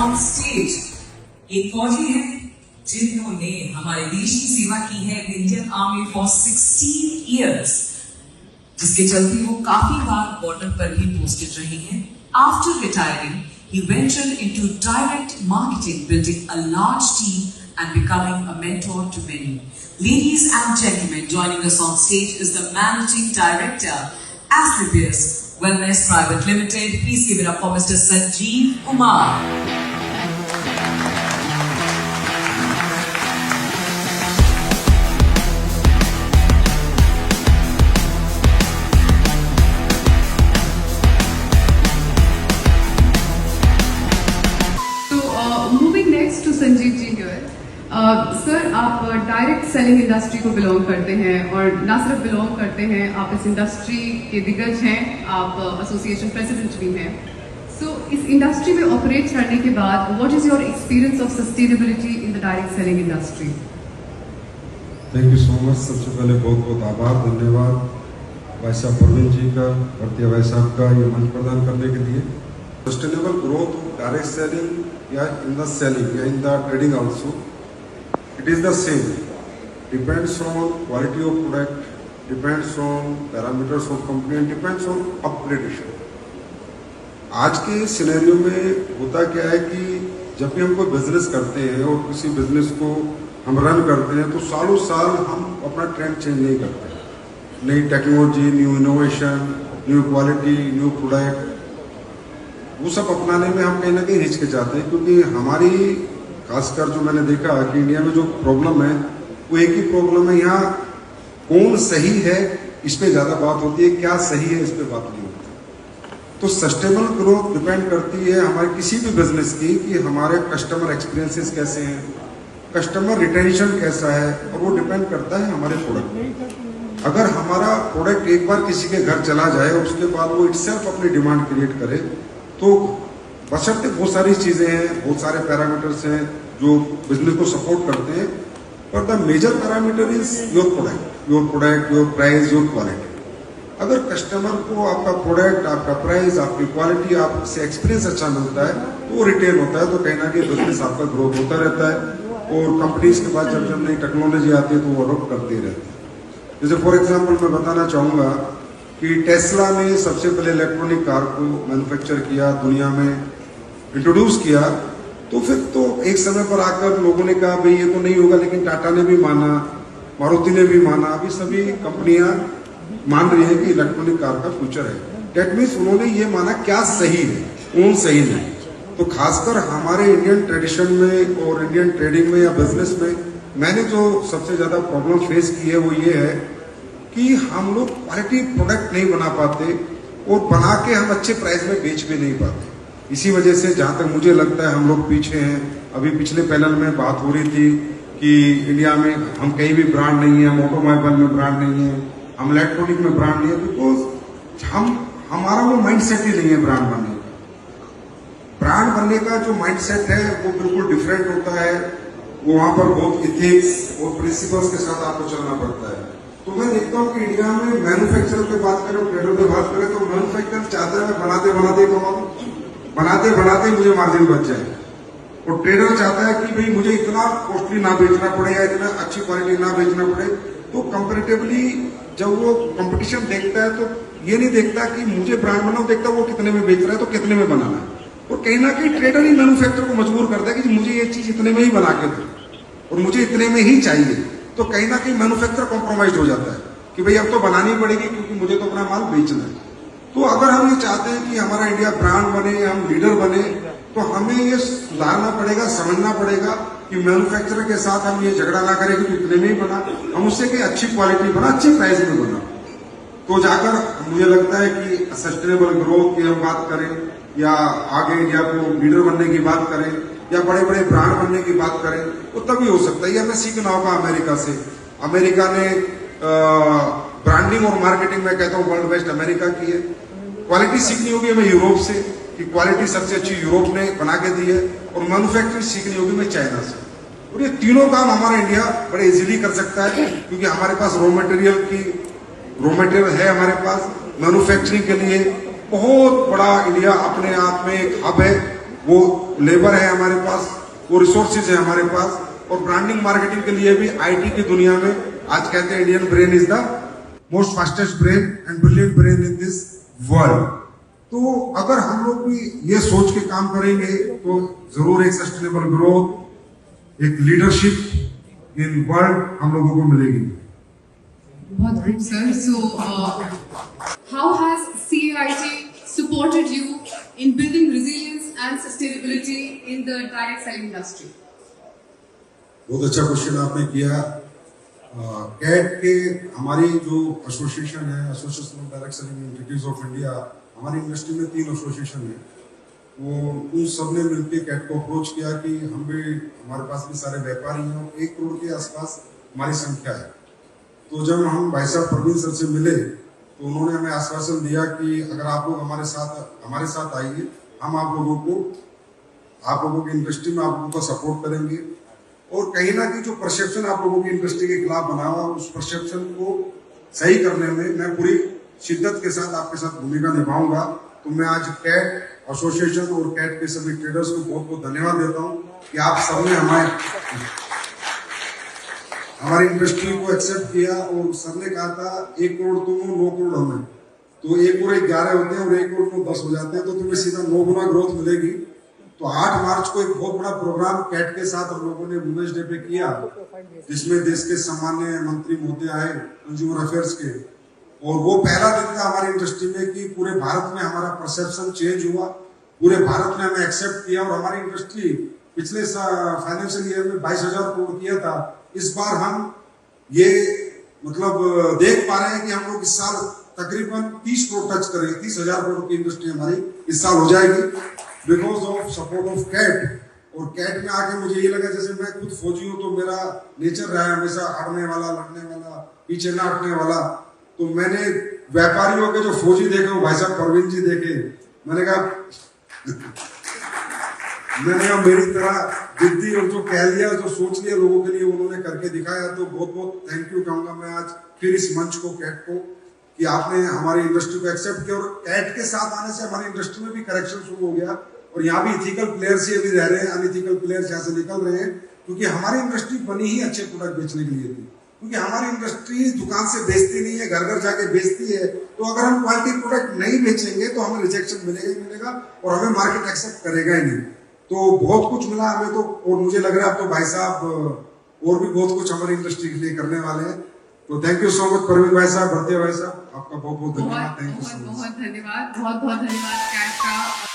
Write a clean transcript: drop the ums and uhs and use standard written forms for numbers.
On stage एक फौजी है जिन्होंने हमारे देश की सेवा की है इंडियन आर्मी फॉर 16 इयर्स, जिसके चलते वो काफी बार बॉर्डर पर भी पोस्टेड रहे हैं। After retiring he ventured into direct marketing, building a large team and becoming a mentor to many. Ladies and gentlemen, joining us on stage is the Managing Director, Asclepius Wellness Private Limited. Please give it up for Mr. Sanjeev Kumar. to Sanjeev ji here. Sir आप direct selling industry को belong करते हैं और ना सिर्फ belong करते हैं, आप इस इंडस्ट्री के दिग्गज हैं, आप एसोसिएशन प्रेसिडेंट भी हैं। सो इस इंडस्ट्री में ऑपरेट करने के बाद what is your experience of sustainability in the direct selling industry? Thank you so much. सबसे पहले बहुत बहुत आभार, धन्यवाद भाई साहब प्रवीण जी का, भरतिया भाई साहब का ये मंच प्रदान करने के लिए। Sustainable growth of direct selling या इन द सेलिंग या in the trading also, it is the same, depends on quality of product, depends on parameters of company and depends on upgradation। आज के सिनेरियो में होता क्या है कि जब भी हम कोई बिजनेस करते हैं और किसी बिजनेस को हम रन करते हैं तो सालों साल हम अपना ट्रेंड चेंज नहीं करते। नई technology, new innovation, new quality, new product, वो सब अपनाने में हम कहीं ना कहीं हिचकिचाते हैं, क्योंकि हमारी खासकर जो मैंने देखा कि इंडिया में जो प्रॉब्लम है वो एक ही प्रॉब्लम है, यहाँ कौन सही है इस पे ज्यादा बात होती है, क्या सही है इस पे बात नहीं होती। तो सस्टेनेबल ग्रोथ डिपेंड करती है हमारे किसी भी बिजनेस की कि हमारे कस्टमर एक्सपीरियंसेस कैसे हैं, कस्टमर रिटेंशन कैसा है, और वो डिपेंड करता है हमारे प्रोडक्ट पे। अगर हमारा प्रोडक्ट एक बार किसी के घर चला जाए और उसके बाद वो इटसेल्फ अपनी डिमांड क्रिएट करे, तो बशर्ते बहुत सारी चीजें हैं, बहुत सारे पैरामीटर्स हैं जो बिजनेस को सपोर्ट करते हैं, पर the major parameter is your product, your price, your quality. अगर कस्टमर को आपका प्रोडक्ट, आपका प्राइस, आपकी क्वालिटी, आपसे एक्सपीरियंस अच्छा मिलता है तो वो रिटेन होता है, तो कहीं ना कहीं बिजनेस आपका ग्रोथ होता रहता है। और कंपनीज के पास जब जब नई टेक्नोलॉजी आती है तो वो अडॉप्ट करते रहते हैं। जैसे फॉर एग्जाम्पल मैं बताना चाहूंगा कि टेस्ला ने सबसे पहले इलेक्ट्रॉनिक कार को मैन्युफैक्चर किया, दुनिया में इंट्रोड्यूस किया, तो फिर तो एक समय पर आकर लोगों ने कहा भाई ये तो नहीं होगा, लेकिन टाटा ने भी माना, मारुति ने भी माना, अभी सभी कंपनियां मान रही हैं कि इलेक्ट्रॉनिक कार का फ्यूचर है। डेट मीन्स उन्होंने ये माना क्या सही है, कौन सही नहीं। तो खासकर हमारे इंडियन ट्रेडिशन में और इंडियन ट्रेडिंग में या बिजनेस में मैंने जो सबसे ज्यादा प्रॉब्लम फेस की है वो ये है कि हम लोग क्वालिटी प्रोडक्ट नहीं बना पाते और बना के हम अच्छे प्राइस में बेच भी नहीं पाते। इसी वजह से जहां तक मुझे लगता है हम लोग पीछे हैं। अभी पिछले पैनल में बात हो रही थी कि इंडिया में हम कहीं भी ब्रांड नहीं है, हम ऑटोमोबाइल में ब्रांड नहीं है, हम इलेक्ट्रॉनिक में ब्रांड नहीं है, बिकॉज हमारा वो माइंडसेट ही नहीं है ब्रांड बनने का। ब्रांड बनने का जो माइंडसेट है वो बिल्कुल डिफरेंट होता है। वो वहां पर बहुत इथिक्स और प्रिंसिपल्स के साथ आपको चलना पड़ता है। तो मैं देखता हूँ कि इंडिया में मैन्युफैक्चरर की बात करें, ट्रेडर की बात करें, तो मैन्युफैक्चरर चाहता है बनाते बनाते मुझे मार्जिन बच जाए, और ट्रेडर चाहता है कि भाई मुझे इतना कॉस्टली ना बेचना पड़े या इतना अच्छी क्वालिटी ना बेचना पड़े। तो कंपैरेटिवली जब वो कंपटीशन देखता है तो ये नहीं देखता कि मुझे ब्रांड बनाओ, देखता वो कितने में बेच रहा है तो कितने में बनाना है। और कहीं ना कहीं ट्रेडर ही मैन्युफैक्चरर को मजबूर करता है कि मुझे ये चीज इतने में ही बना के दो और मुझे इतने में ही चाहिए। तो कहीं ना कहीं मैन्युफैक्चरर कॉम्प्रोमाइज हो जाता है कि भाई अब तो बनानी पड़ेगी क्योंकि मुझे तो अपना माल बेचना है। तो अगर हम ये चाहते हैं कि हमारा इंडिया ब्रांड बने, हम लीडर बने, तो हमें ये सुधारना पड़ेगा, समझना पड़ेगा कि मैन्युफैक्चरर के साथ हम ये झगड़ा ना करें कि इतने में ही बना, हम उससे कि अच्छी क्वालिटी बना, अच्छे प्राइस में बना। तो जाकर मुझे लगता है कि सस्टेनेबल ग्रोथ की हम बात करें या आगे इंडिया को लीडर बनने की बात करें या बड़े बड़े ब्रांड बनने की बात करें, तो तभी हो सकता है। या मैं सीखना होगा अमेरिका से। अमेरिका ने ब्रांडिंग और मार्केटिंग में कहता हूं वर्ल्ड बेस्ट अमेरिका की है। क्वालिटी सीखनी होगी हमें यूरोप से कि क्वालिटी सबसे अच्छी यूरोप ने बना के दी है, और मैन्युफैक्चरिंग सीखनी होगी हमें चाइना से। और ये तीनों काम हमारा इंडिया बड़े इजीली कर सकता है, क्योंकि हमारे पास रॉ मटेरियल है, हमारे पास मैन्युफैक्चरिंग के लिए बहुत बड़ा इंडिया अपने आप में एक हब है। वो लेबर है हमारे पास, वो रिसोर्सेज है हमारे पास, और ब्रांडिंग मार्केटिंग के लिए भी आईटी की दुनिया में आज कहते हैं Indian brain is the most fastest brain and brilliant brain in this world. तो अगर हम लोग भी ये सोच के काम करेंगे तो जरूर एक सस्टेनेबल ग्रोथ, एक लीडरशिप इन वर्ल्ड हम लोगों को मिलेगी। बहुत खूब sir. So how has CAIT supported you in building resilience and sustainability in the direct selling industry? बहुत अच्छा क्वेश्चन आपने किया। कैट के हमारी जो एसोसिएशन है, association of direct selling entities of India, हमारी इंडस्ट्री में 3 एसोसिएशन है, वो उन सब ने मिलकर कैट को अप्रोच किया कि हम भी, हमारे पास भी सारे व्यापारी हैं, 1 करोड़ के आसपास हमारी संख्या है। तो जब हम भाई साहब प्रवीण सर से मिले तो उन्होंने हमें आश्वासन दिया कि अगर आप लोग हमारे साथ आइए, हम आप लोगों की इंडस्ट्री में आप लोगों का सपोर्ट करेंगे, और कहीं ना कहीं जो परसेप्शन आप लोगों की इंडस्ट्री के खिलाफ बना हुआ, उस परसेप्शन को सही करने में मैं पूरी शिद्दत के साथ आपके साथ भूमिका निभाऊंगा। तो मैं आज कैट एसोसिएशन और कैट के सभी ट्रेडर्स को बहुत बहुत धन्यवाद देता हूं कि आप सबने हमारी इंडस्ट्री को एक्सेप्ट किया। और सर ने कहा था 1 करोड़ तुम हो, 9 करोड़ हमें, तो 1 करोड़ 11 होते हैं और 1 करोड़ को 10 हो जाते हैं, तो तुम्हें सीधा 9 गुना ग्रोथ मिलेगी। तो 8 मार्च को एक बहुत बड़ा प्रोग्राम कैट के साथ हम लोगों ने वुमेन्स डे पे किया, जिसमें देश के सम्मान्य मंत्री महोदय आए कंज्यूमर अफेयर्स के, और वो पहला दिन था हमारी इंडस्ट्री में कि पूरे भारत में हमारा परसेप्शन चेंज हुआ, पूरे भारत में हमें एक्सेप्ट किया। और हमारी इंडस्ट्री पिछले फाइनेंशियल ईयर में 22,000 करोड़ किया था, इस बार हम ये मतलब देख पा रहे हैं कि हम लोग इस साल तकरीबन 30 करोड़ टच करेंगे, 30,000 करोड़ की इंडस्ट्री हमारी इस साल हो जाएगी because of support of CAIT. और कैट में आके मुझे ये लगा जैसे मैं खुद फौजी हूं, तो मेरा नेचर रहा है हमेशा हारने वाला, लड़ने वाला, पीछे ना हटने वाला। तो मैंने व्यापारियों के जो फौजी देखे वो भाई साहब प्रवीण जी देखे, मैंने कहा मेरी तरह जिद्दी और जो कह लिया, जो सोच लिया लोगों के लिए उन्होंने करके दिखाया। तो बहुत बहुत थैंक यू कहूंगा मैं आज फिर इस मंच को, कैट को, कि आपने हमारी इंडस्ट्री को एक्सेप्ट किया। और कैट के साथ आने से हमारी इंडस्ट्री में भी करेक्शन शुरू हो गया, और यहाँ भी इथिकल प्लेयर्स ही अभी रह रहे हैं, अनइथिकल प्लेयर्स यहाँ से निकल रहे हैं, क्योंकि हमारी इंडस्ट्री बनी ही अच्छे प्रोडक्ट बेचने के लिए थी। क्योंकि हमारी इंडस्ट्री दुकान से बेचती नहीं है, घर घर जाके बेचती है। तो अगर हम क्वालिटी प्रोडक्ट नहीं बेचेंगे तो हमें रिजेक्शन मिलेगा ही मिलेगा, और हमें मार्केट एक्सेप्ट करेगा ही नहीं। तो बहुत कुछ मिला हमें तो, और मुझे लग रहा है अब तो भाई साहब और भी बहुत कुछ हमारी इंडस्ट्री के लिए करने वाले हैं। तो thank you so much Praveen भाई साहब, भरतिया भाई साहब, आपका बहुत बहुत धन्यवाद। Thank you so much. बहुत धन्यवाद, बहुत धन्यवाद कैट का।